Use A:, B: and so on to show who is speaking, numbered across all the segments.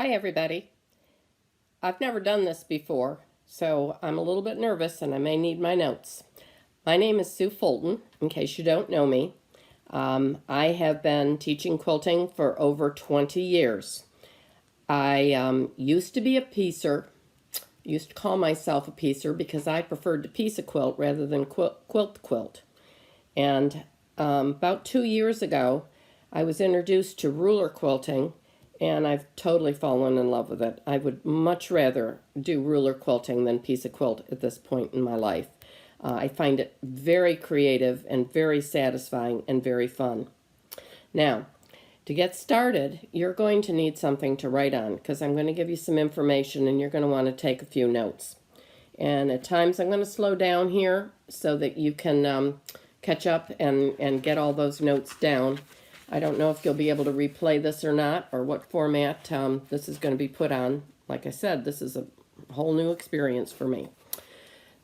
A: Hi everybody. I've never done this before, so I'm a little bit nervous and I may need my notes. My name is Sue Fulton, in case you don't know me. I have been teaching quilting for over 20 years. I used to be a piecer, used to call myself a piecer because I preferred to piece a quilt rather than quilt. And about 2 years ago, I was introduced to ruler quilting, and I've totally fallen in love with it. I would much rather do ruler quilting than piece a quilt at this point in my life. I find it very creative and very satisfying and very fun. Now, to get started, you're going to need something to write on because I'm going to give you some information and you're going to want to take a few notes. And at times I'm going to slow down here so that you can catch up and get all those notes down. I don't know if you'll be able to replay this or not, or what format this is going to be put on. Like I said, this is a whole new experience for me.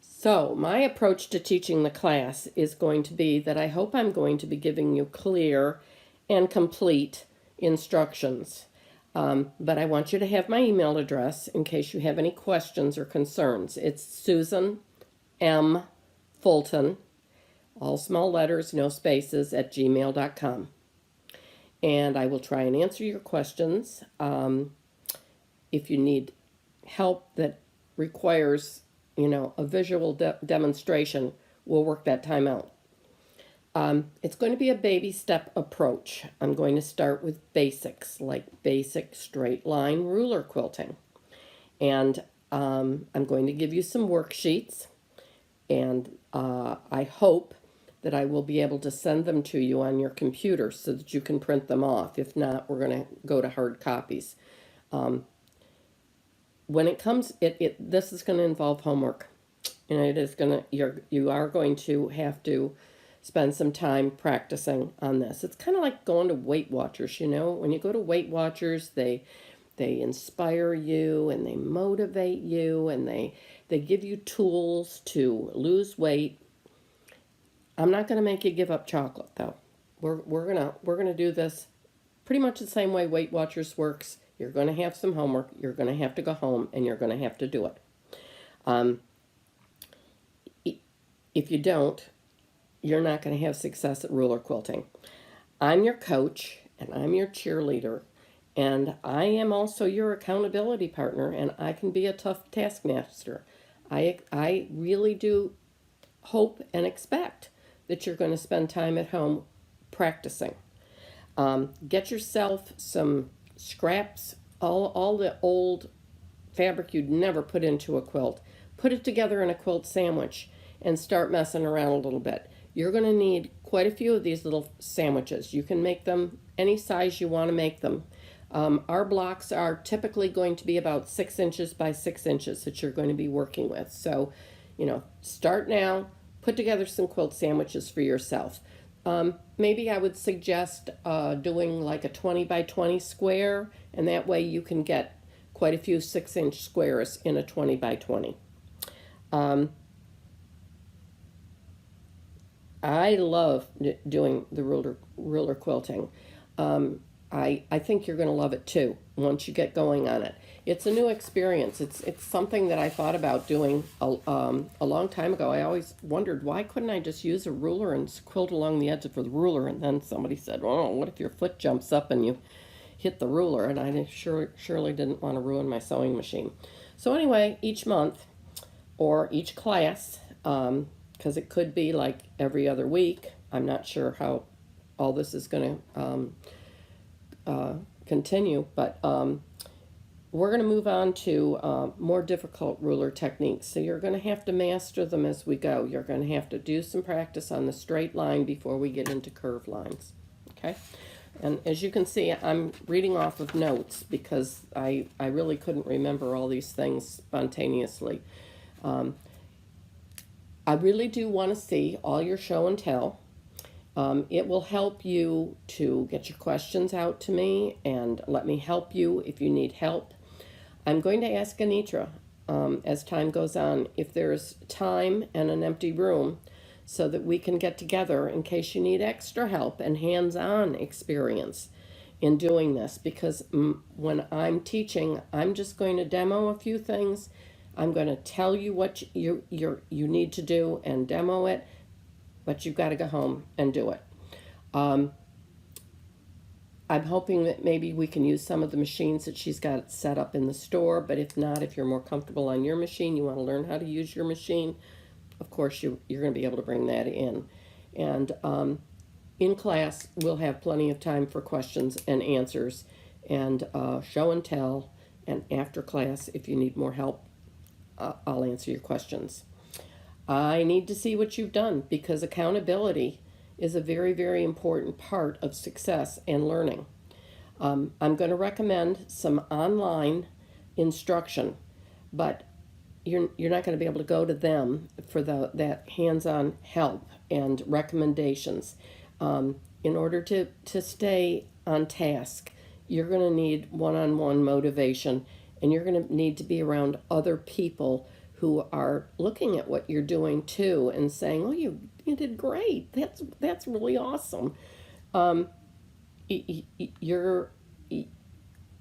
A: So my approach to teaching the class is going to be that I hope I'm going to be giving you clear and complete instructions. But I want you to have my email address in case you have any questions or concerns. It's Susan M. Fulton, all small letters, no spaces, at gmail.com. And I will try and answer your questions. If you need help that requires, a visual demonstration, we'll work that time out. It's going to be a baby step approach. I'm going to start with basics, like basic straight line ruler quilting. And I'm going to give you some worksheets, and I hope that I will be able to send them to you on your computer so that you can print them off. If not, we're going to go to hard copies. When it comes, this is going to involve homework, and it is going to, you are going to have to spend some time practicing on this. It's kind of like going to Weight Watchers. When you go to Weight Watchers, they inspire you and they motivate you and they give you tools to lose weight. I'm not going to make you give up chocolate, though. We're gonna do this pretty much the same way Weight Watchers works. You're going to have some homework. You're going to have to go home, and you're going to have to do it. If you don't, you're not going to have success at ruler quilting. I'm your coach, and I'm your cheerleader, and I am also your accountability partner, and I can be a tough taskmaster. I really do hope and expect that you're going to spend time at home practicing. Get yourself some scraps, all the old fabric you'd never put into a quilt. Put it together in a quilt sandwich and start messing around a little bit. You're going to need quite a few of these little sandwiches. You can make them any size you want to make them. Our blocks are typically going to be about 6 inches by 6 inches that you're going to be working with. So, start now. Put together some quilt sandwiches for yourself. Maybe I would suggest doing like a 20 by 20 square, and that way you can get quite a few 6-inch squares in a 20 by 20. I love doing the ruler quilting. I think you're going to love it too once you get going on it. It's a new experience. It's something that I thought about doing a long time ago. I always wondered, why couldn't I just use a ruler and quilt along the edge of the ruler? And then somebody said, oh, what if your foot jumps up and you hit the ruler? And I surely didn't want to ruin my sewing machine. So anyway, each month or each class, because it could be like every other week. I'm not sure how all this is going to continue, but we're going to move on to more difficult ruler techniques. So you're going to have to master them as we go. You're going to have to do some practice on the straight line before we get into curved lines. Okay? And as you can see, I'm reading off of notes because I really couldn't remember all these things spontaneously. I really do want to see all your show and tell. It will help you to get your questions out to me and let me help you if you need help. I'm going to ask Anitra as time goes on if there's time and an empty room so that we can get together in case you need extra help and hands-on experience. in doing this, because when I'm teaching, I'm just going to demo a few things. I'm going to tell you what you need to do and demo it, but you've got to go home and do it. I'm hoping that maybe we can use some of the machines that she's got set up in the store, but if not, if you're more comfortable on your machine, you want to learn how to use your machine, of course you're going to be able to bring that in. And in class, we'll have plenty of time for questions and answers and show and tell, and after class, if you need more help, I'll answer your questions. I need to see what you've done, because accountability is a very, very important part of success and learning. I'm going to recommend some online instruction, but you're not going to be able to go to them for that hands-on help and recommendations. In order to stay on task, you're going to need one-on-one motivation, and you're going to need to be around other people who are looking at what you're doing too and saying, "Oh, you did great. That's really awesome." You're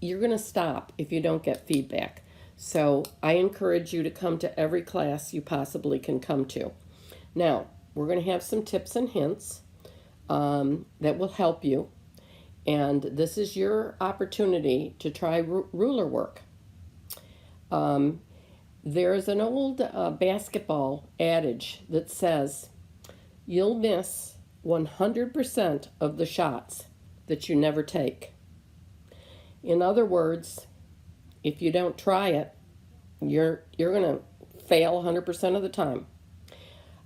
A: going to stop if you don't get feedback. So I encourage you to come to every class you possibly can come to. Now, we're going to have some tips and hints that will help you. And this is your opportunity to try ruler work. There's an old basketball adage that says, you'll miss 100% of the shots that you never take. In other words, if you don't try it, you're going to fail 100% of the time.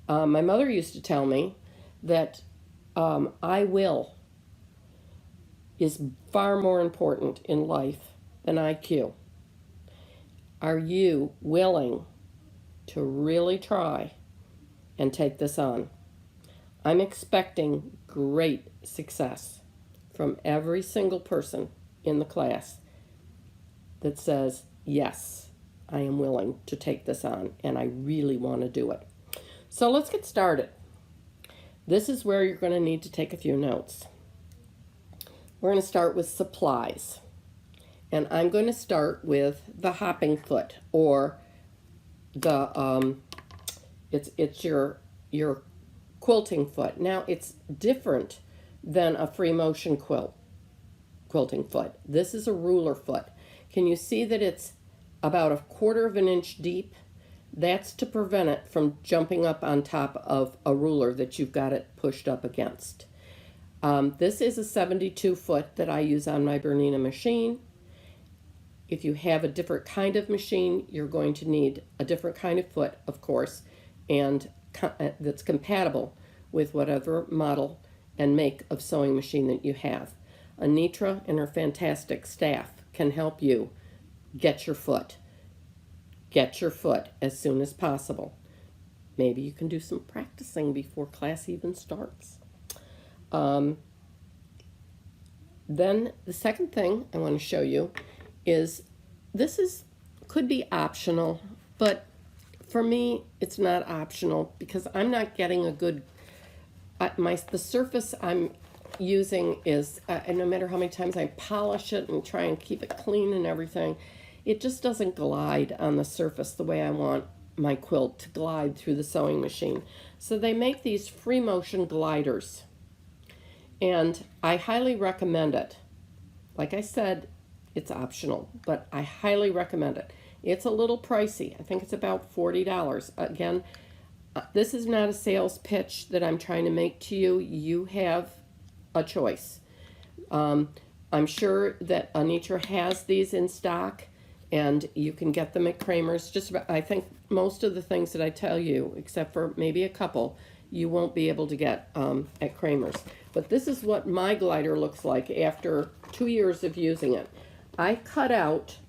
A: My mother used to tell me that I will is far more important in life than IQ. Are you willing to really try and take this on? I'm expecting great success from every single person in the class that says, yes, I am willing to take this on and I really want to do it. So let's get started. This is where you're going to need to take a few notes. We're going to start with supplies. And I'm going to start with the hopping foot, or the it's your quilting foot. Now it's different than a free motion quilting foot. This is a ruler foot. Can you see that it's about 1/4 of an inch deep? That's to prevent it from jumping up on top of a ruler that you've got it pushed up against. This is a 72 foot that I use on my Bernina machine. If you have a different kind of machine, you're going to need a different kind of foot, of course, and that's compatible with whatever model and make of sewing machine that you have. Anitra and her fantastic staff can help you get your foot. Get your foot as soon as possible. Maybe you can do some practicing before class even starts. Then the second thing I want to show you is could be optional, but for me it's not optional because I'm not getting a good the surface I'm using is and no matter how many times I polish it and try and keep it clean and everything, it just doesn't glide on the surface the way I want my quilt to glide through the sewing machine. So they make these free motion gliders, and I highly recommend it. Like I said, it's optional, but I highly recommend it. It's a little pricey. I think it's about $40. Again, this is not a sales pitch that I'm trying to make to you. You have a choice. I'm sure that Anitra has these in stock, and you can get them at Kramers. Just about, I think most of the things that I tell you, except for maybe a couple, you won't be able to get at Kramers. But this is what my glider looks like after 2 years of using it. I cut out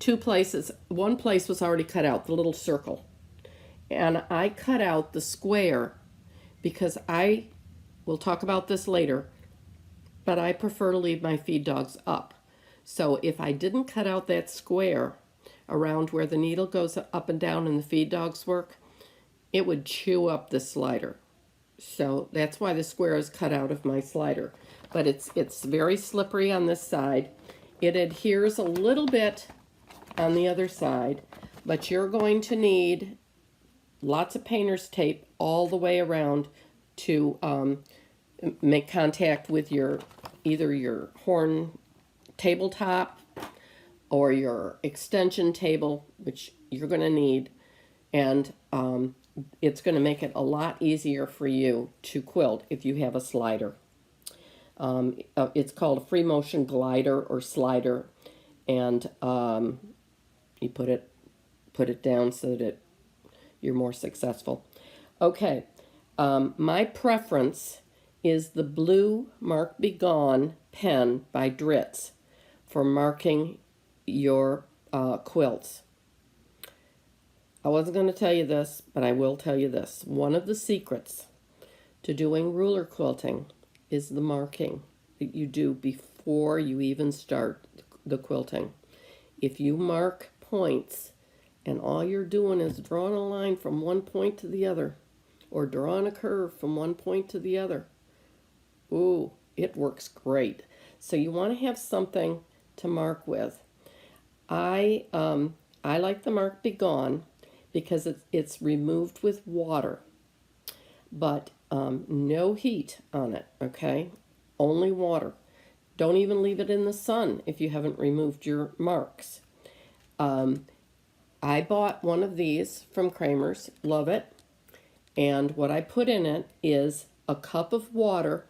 A: 2 places. One place was already cut out, the little circle. And I cut out the square because we'll talk about this later, but I prefer to leave my feed dogs up. So if I didn't cut out that square around where the needle goes up and down and the feed dogs work, it would chew up the slider. So that's why the square is cut out of my slider. But it's very slippery on this side. It adheres a little bit on the other side, but you're going to need lots of painter's tape all the way around to make contact with your either your horn tabletop or your extension table, which you're going to need, and it's going to make it a lot easier for you to quilt if you have a slider. It's called a free motion glider or slider, and you put it down so that you're more successful. Okay, my preference is the blue Mark Be Gone pen by Dritz for marking your quilts. I wasn't going to tell you this, but I will tell you this. One of the secrets to doing ruler quilting is the marking that you do before you even start the quilting. If you mark points and all you're doing is drawing a line from one point to the other, or drawing a curve from one point to the other, ooh, it works great. So you want to have something to mark with. I like the Mark Be Gone because it's removed with water, but no heat on it, okay? Only water. Don't even leave it in the sun if you haven't removed your marks. I bought one of these from Kramers, love it, and what I put in it is a cup of water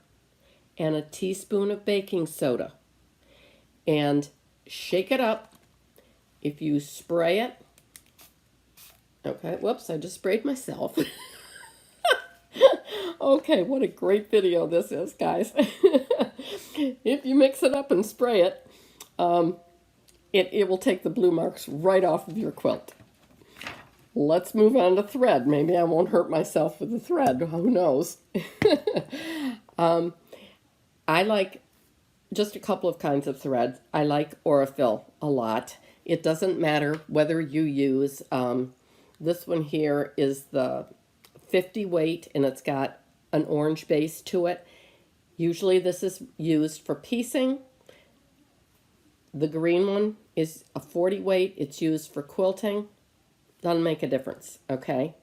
A: and a teaspoon of baking soda, and shake it up. If you spray it, okay, whoops, I just sprayed myself. Okay, what a great video this is, guys. If you mix it up and spray it, it will take the blue marks right off of your quilt. Let's move on to thread. Maybe I won't hurt myself with the thread. Who knows? I like just a couple of kinds of threads. I like Aurifil a lot. It doesn't matter whether you use, this one here is the 50 weight, and it's got an orange base to it. Usually this is used for piecing. The green one is a 40 weight. It's used for quilting. Doesn't make a difference, okay?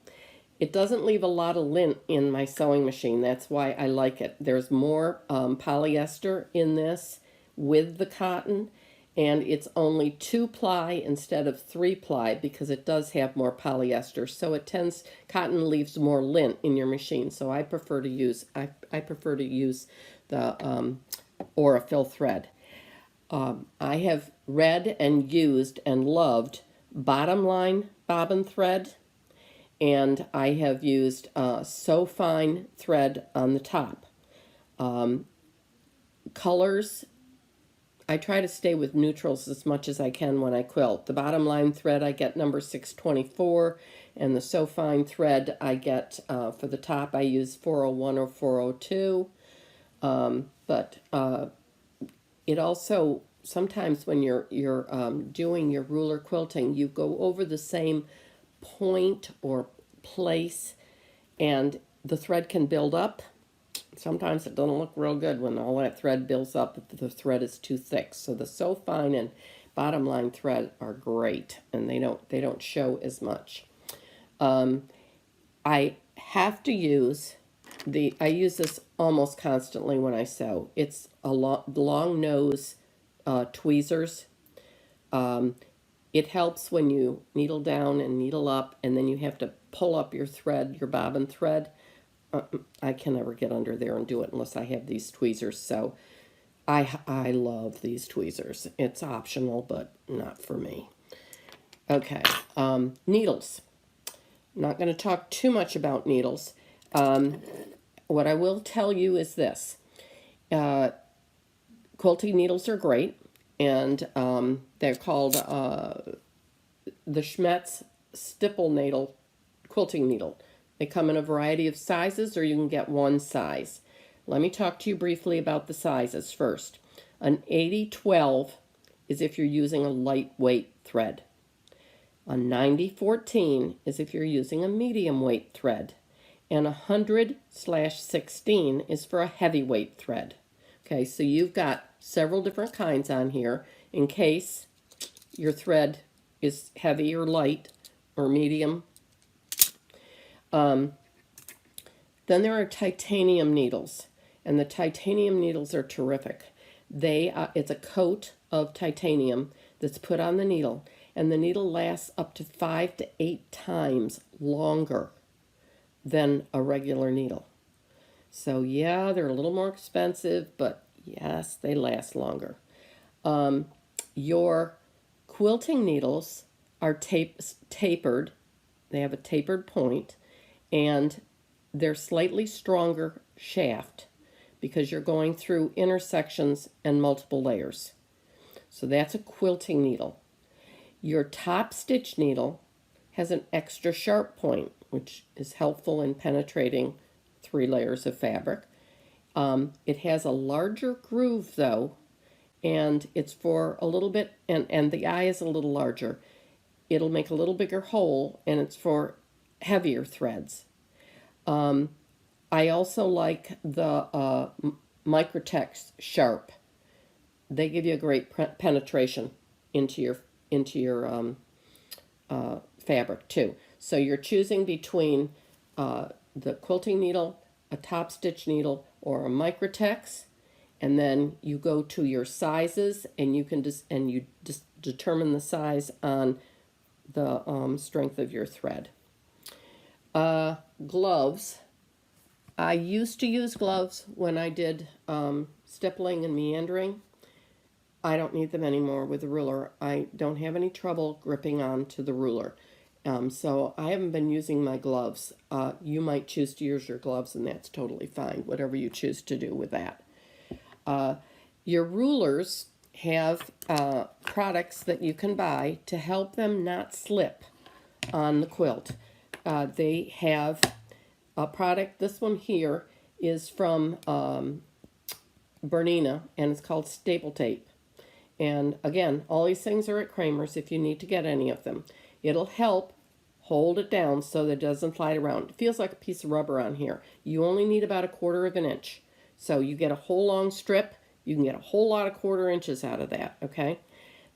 A: It doesn't leave a lot of lint in my sewing machine. That's why I like it. There's more polyester in this with the cotton, and it's only 2-ply instead of 3-ply because it does have more polyester. So cotton leaves more lint in your machine. So I prefer to use the Aurifil thread. I have read and used and loved bottom line bobbin thread, and I have used So Fine thread on the top. Colors, I try to stay with neutrals as much as I can when I quilt. The bottom line thread I get number 624, and the So Fine thread I get for the top I use 401 or 402. But it also, sometimes when you're doing your ruler quilting, you go over the same point or place and the thread can build up. Sometimes it doesn't look real good when all that thread builds up if the thread is too thick. So the So Fine and bottom line thread are great, and they don't show as much. I have to use I use this almost constantly when I sew. It's a long nose tweezers. It helps when you needle down and needle up, and then you have to pull up your thread, your bobbin thread. I can never get under there and do it unless I have these tweezers. So I love these tweezers. It's optional, but not for me. Okay, needles. I'm not going to talk too much about needles. What I will tell you is this. Quilting needles are great, and they're called the Schmetz Stipple Needle Quilting Needle. They come in a variety of sizes, or you can get one size. Let me talk to you briefly about the sizes first. An 80-12 is if you're using a lightweight thread. A 90-14 is if you're using a medium weight thread. and 100/16 is for a heavyweight thread. Okay, so you've got several different kinds on here in case your thread is heavy or light or medium. Then there are titanium needles, and the titanium needles are terrific. It's a coat of titanium that's put on the needle, and the needle lasts up to 5 to 8 times longer than a regular needle. So yeah, they're a little more expensive, but yes, they last longer. Your quilting needles are tapered. They have a tapered point, and they're slightly stronger shaft because you're going through intersections and multiple layers. So that's a quilting needle. Your top stitch needle has an extra sharp point, which is helpful in penetrating 3 layers of fabric. It has a larger groove though, and it's for a little bit, and the eye is a little larger. It'll make a little bigger hole, and it's for heavier threads. I also like the Microtex Sharp. They give you a great penetration into your fabric too. So you're choosing between the quilting needle, a top stitch needle, or a Microtex, and then you go to your sizes, and you can just determine the size on the strength of your thread. Gloves. I used to use gloves when I did stippling and meandering. I don't need them anymore with the ruler. I don't have any trouble gripping onto the ruler. So I haven't been using my gloves. You might choose to use your gloves, and that's totally fine, whatever you choose to do with that. Your rulers have products that you can buy to help them not slip on the quilt. They have a product, this one here is from Bernina, and it's called Staple Tape. And again, all these things are at Kramers if you need to get any of them. It'll help hold it down so that it doesn't slide around. It feels like a piece of rubber on here. You only need about 1/4 of an inch. So you get a whole long strip, you can get a whole lot of 1/4 inches out of that, okay?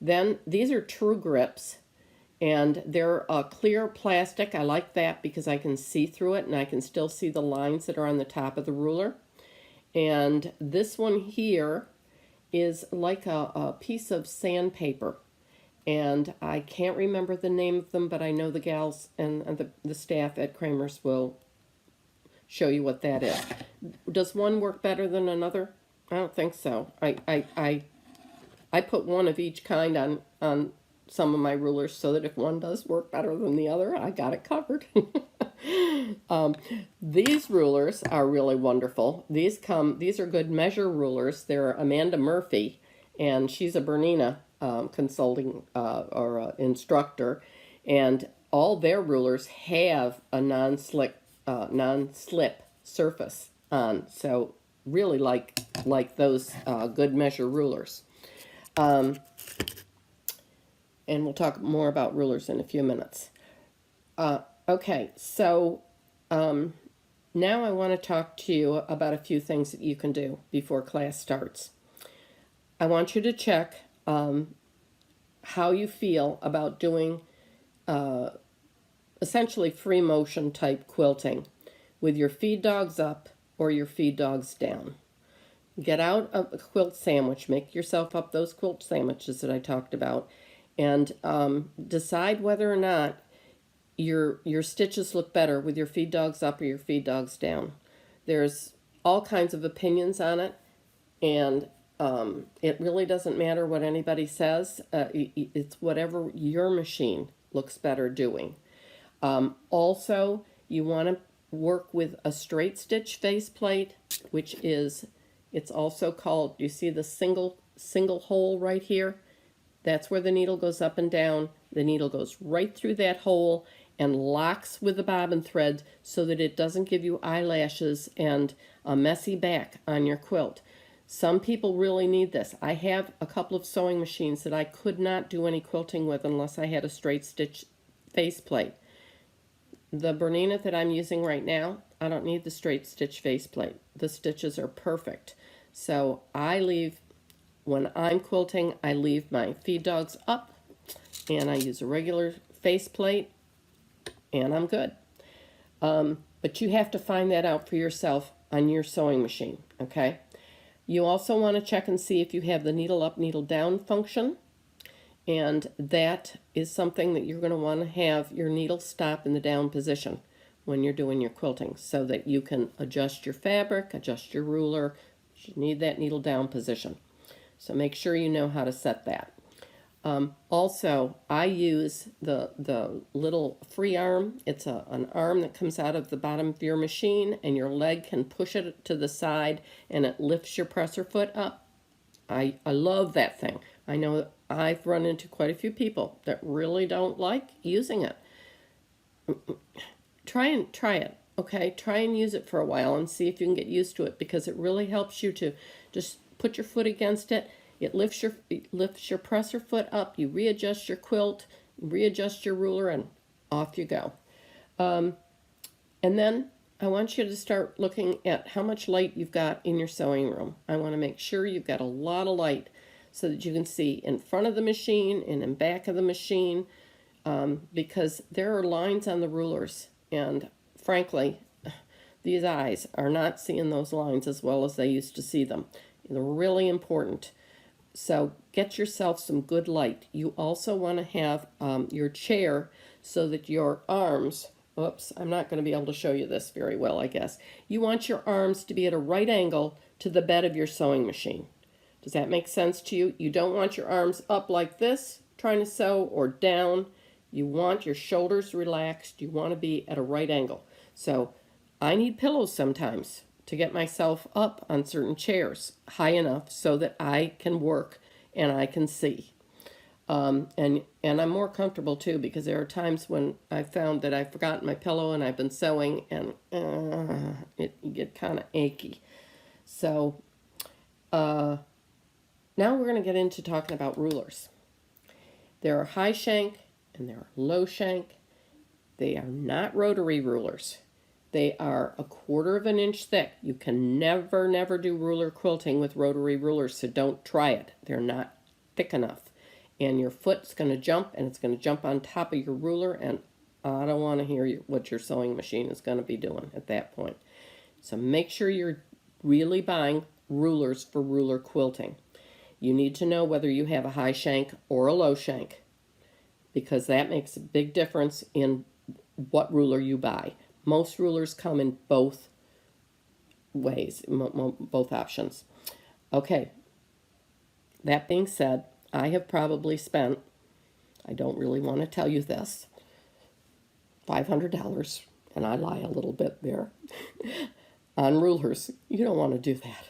A: Then these are True Grips, and they're a clear plastic. I like that because I can see through it, and I can still see the lines that are on the top of the ruler. And this one here is like a piece of sandpaper, and I can't remember the name of them, but I know the gals and the staff at Kramers will show you what that is. Does one work better than another? I don't think so. I put one of each kind on some of my rulers so that if one does work better than the other, I got it covered. These rulers are really wonderful. These are good measure rulers. They're Amanda Murphy, and she's a Bernina consulting or instructor, and all their rulers have a non-slip surface on. So really like those good measure rulers. And we'll talk more about rulers in a few minutes. Okay, so now I want to talk to you about a few things that you can do before class starts. I want you to check how you feel about doing essentially free motion type quilting with your feed dogs up or your feed dogs down. Get out a quilt sandwich, make yourself up those quilt sandwiches that I talked about, and decide whether or not your stitches look better with your feed dogs up or your feed dogs down. There's all kinds of opinions on it, and it really doesn't matter what anybody says. It's whatever your machine looks better doing. Also, you want to work with a straight stitch faceplate, which is, it's also called, you see the single hole right here? That's where the needle goes up and down. The needle goes right through that hole and locks with the bobbin thread so that it doesn't give you eyelashes and a messy back on your quilt. Some people really need this. I have a couple of sewing machines that I could not do any quilting with unless I had a straight stitch faceplate. the Bernina that I'm using right now, I don't need the straight stitch faceplate. The stitches are perfect. So I leave, when I'm quilting, I leave my feed dogs up and I use a regular faceplate and I'm good. But you have to find that out for yourself on your sewing machine, okay? You also want to check and see if you have the needle up, needle down function. And that is something that you're going to want to have your needle stop in the down position when you're doing your quilting so that you can adjust your fabric, adjust your ruler. You need that needle down position. So make sure you know how to set that. Also, I use the little free arm. It's an arm that comes out of the bottom of your machine, and your leg can push it to the side, and it lifts your presser foot up. I love that thing. I know I've run into quite a few people that really don't like using it. Try it, okay? Try and use it for a while and see if you can get used to it, because it really helps you to just put your foot against it. It lifts your presser foot up. You readjust your quilt, readjust your ruler, and off you go. And then I want you to start looking at how much light you've got in your sewing room. I want to make sure you've got a lot of light so that you can see in front of the machine and in back of the machine, because there are lines on the rulers, and frankly, these eyes are not seeing those lines as well as they used to see them. They're really important. So get yourself some good light. You also want to have your chair so that your arms, oops, I'm not going to be able to show you this very well, I guess. You want your arms to be at a right angle to the bed of your sewing machine. Does that make sense to you? You don't want your arms up like this, trying to sew, or down. You want your shoulders relaxed. You want to be at a right angle. So I need pillows sometimes to get myself up on certain chairs high enough so that I can work and I can see. And I'm more comfortable too, because there are times when I found that I've forgotten my pillow and I've been sewing and you get kind of achy. So now we're going to get into talking about rulers. There are high shank and there are low shank. They are not rotary rulers. They are 1/4 of an inch thick. You can never do ruler quilting with rotary rulers, so don't try it. They're not thick enough. And your foot's going to jump, and it's going to jump on top of your ruler, and I don't want to hear what your sewing machine is going to be doing at that point. So make sure you're really buying rulers for ruler quilting. You need to know whether you have a high shank or a low shank, because that makes a big difference in what ruler you buy. Most rulers come in both ways, both options. Okay, that being said, I have probably spent, I don't really want to tell you this, $500, and I lie a little bit there, on rulers. You don't want to do that.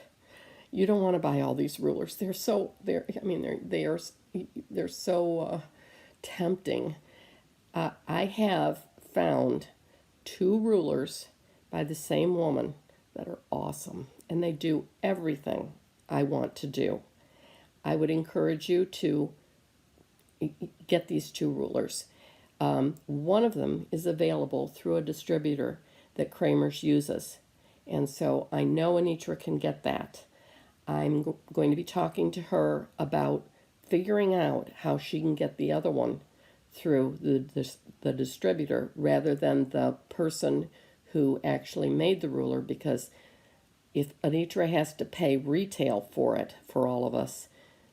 A: You don't want to buy all these rulers. They're so tempting. I have found 2 rulers by the same woman that are awesome, and they do everything I want to do. I would encourage you to get these 2 rulers. One of them is available through a distributor that Kramers uses, and so I know Anitra can get that. I'm going to be talking to her about figuring out how she can get the other one through the distributor rather than the person who actually made the ruler, because if Anitra has to pay retail for it for all of us,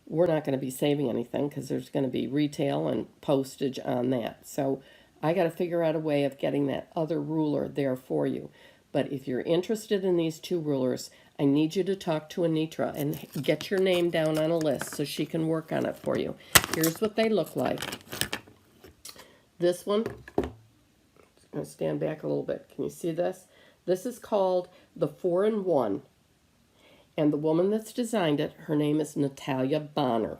A: we're not going to be saving anything, because there's going to be retail and postage on that. So I got to figure out a way of getting that other ruler there for you. But if you're interested in these 2 rulers, I need you to talk to Anitra and get your name down on a list so she can work on it for you. Here's what they look like. This one, I'm going to stand back a little bit. Can you see this? This is called the 4-in-1. And the woman that's designed it, her name is Natalia Bonner.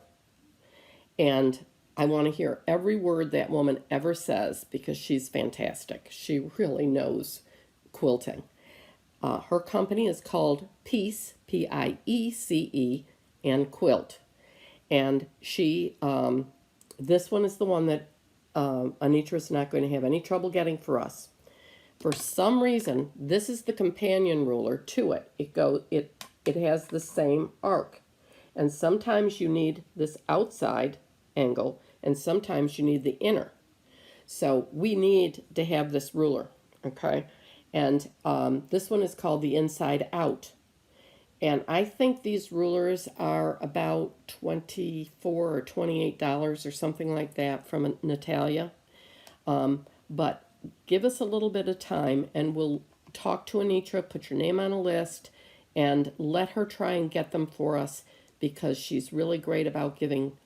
A: And I want to hear every word that woman ever says, because she's fantastic. She really knows quilting. Her company is called Piece, P-I-E-C-E, and Quilt. And she, this one is the one that Anitra's not going to have any trouble getting for us. For some reason, this is the companion ruler to it. It has the same arc. And sometimes you need this outside angle, and sometimes you need the inner. So we need to have this ruler, okay? And this one is called the inside out. And I think these rulers are about $24 or $28 or something like that from Natalia. But give us a little bit of time and we'll talk to Anitra, put your name on a list, and let her try and get them for us because she's really great about giving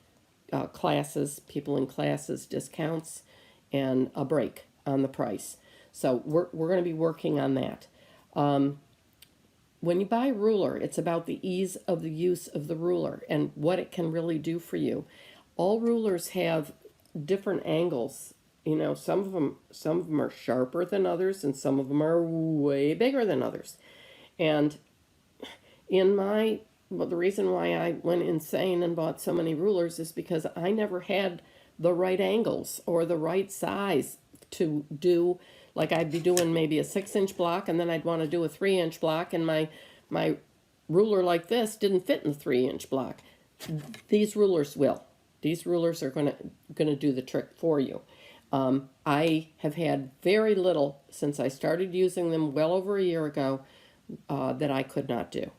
A: classes, people in classes, discounts and a break on the price. So we're going to be working on that. When you buy a ruler, it's about the ease of the use of the ruler and what it can really do for you. All rulers have different angles. You know, some of them are sharper than others, and some of them are way bigger than others. And the reason why I went insane and bought so many rulers is because I never had the right angles or the right size to do. Like I'd be doing maybe a 6-inch block, and then I'd want to do a 3-inch block, and my ruler like this didn't fit in the 3-inch block. These rulers will. These rulers are gonna do the trick for you. I have had very little since I started using them well over a year ago that I could not do.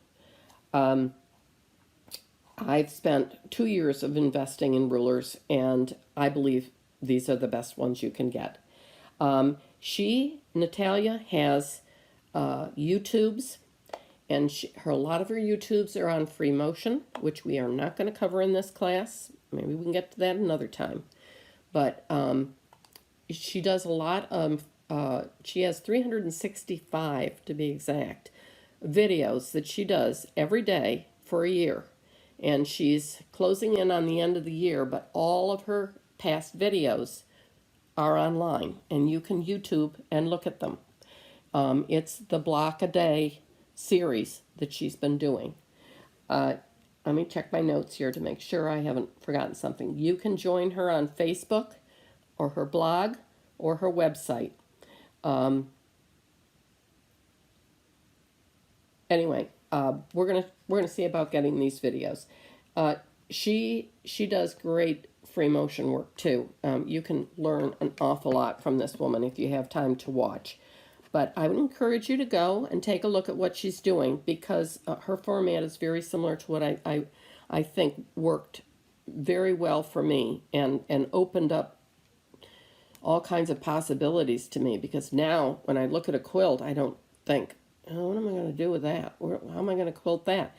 A: I've spent 2 years of investing in rulers, and I believe these are the best ones you can get. Natalia, has YouTubes, and a lot of her YouTubes are on free motion, which we are not going to cover in this class. Maybe we can get to that another time. But she does a lot of, she has 365 to be exact, videos that she does every day for a year. And she's closing in on the end of the year, but all of her past videos are online, and you can YouTube and look at them. It's the block a day series that she's been doing. Let me check my notes here to make sure I haven't forgotten something. You can join her on Facebook or her blog or her website. Anyway, we're gonna see about getting these videos. She does great free motion work too. You can learn an awful lot from this woman if you have time to watch. But I would encourage you to go and take a look at what she's doing, because her format is very similar to what I think worked very well for me and opened up all kinds of possibilities to me. Because now when I look at a quilt, I don't think, oh, what am I going to do with that? How am I going to quilt that?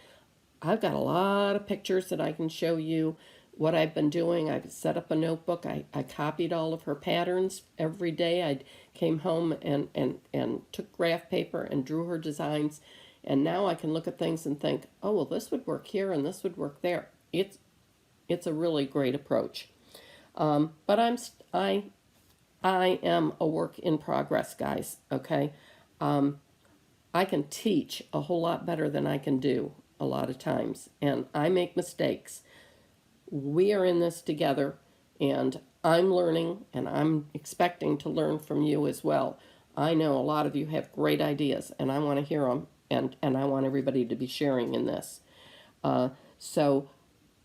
A: I've got a lot of pictures that I can show you what I've been doing. I've set up a notebook. I copied all of her patterns every day. I came home and took graph paper and drew her designs. And now I can look at things and think, oh, well, this would work here and this would work there. It's a really great approach. But I am a work in progress, guys, okay? I can teach a whole lot better than I can do a lot of times, and I make mistakes. We are in this together, and I'm learning, and I'm expecting to learn from you as well. I know a lot of you have great ideas, and I want to hear them, and I want everybody to be sharing in this. So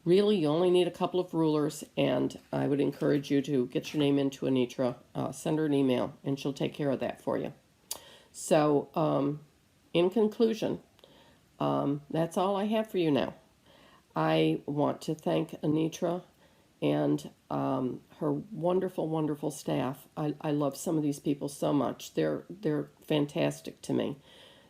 A: really, you only need a couple of rulers, and I would encourage you to get your name into Anitra, send her an email, and she'll take care of that for you. So, in conclusion, that's all I have for you now. I want to thank Anitra and her wonderful, wonderful staff. I love some of these people so much. They're fantastic to me.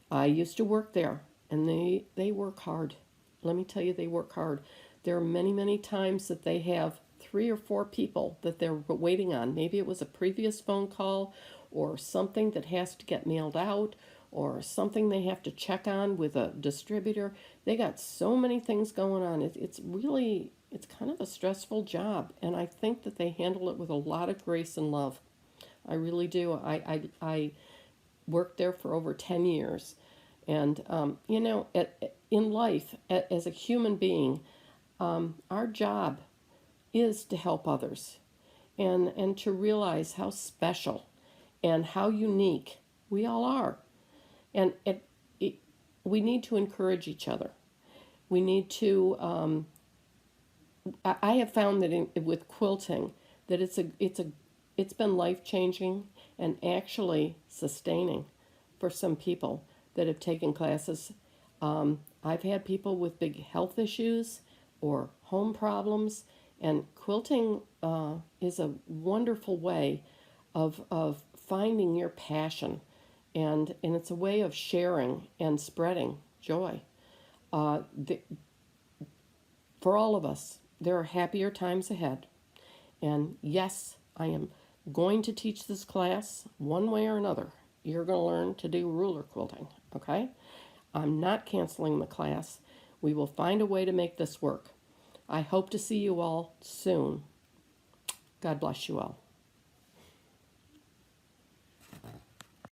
A: I used to work there, and they work hard. Let me tell you, they work hard. There are many, many times that they have 3 or 4 people that they're waiting on. Maybe it was a previous phone call or something that has to get mailed out or something they have to check on with a distributor. They got so many things going on. It's kind of a stressful job, and I think that they handle it with a lot of grace and love. I really do. I worked there for over 10 years. And, in life, as a human being, our job is to help others and to realize how special and how unique We all are. And we need to encourage each other. We need to, I have found that with quilting, that it's been life-changing and actually sustaining for some people that have taken classes. I've had people with big health issues or home problems, and quilting is a wonderful way of finding your passion, and it's a way of sharing and spreading joy. Uh, the, for all of us, there are happier times ahead. And yes, I am going to teach this class one way or another. You're going to learn to do ruler quilting, okay? I'm not canceling the class. We will find a way to make this work. I hope to see you all soon. God bless you all.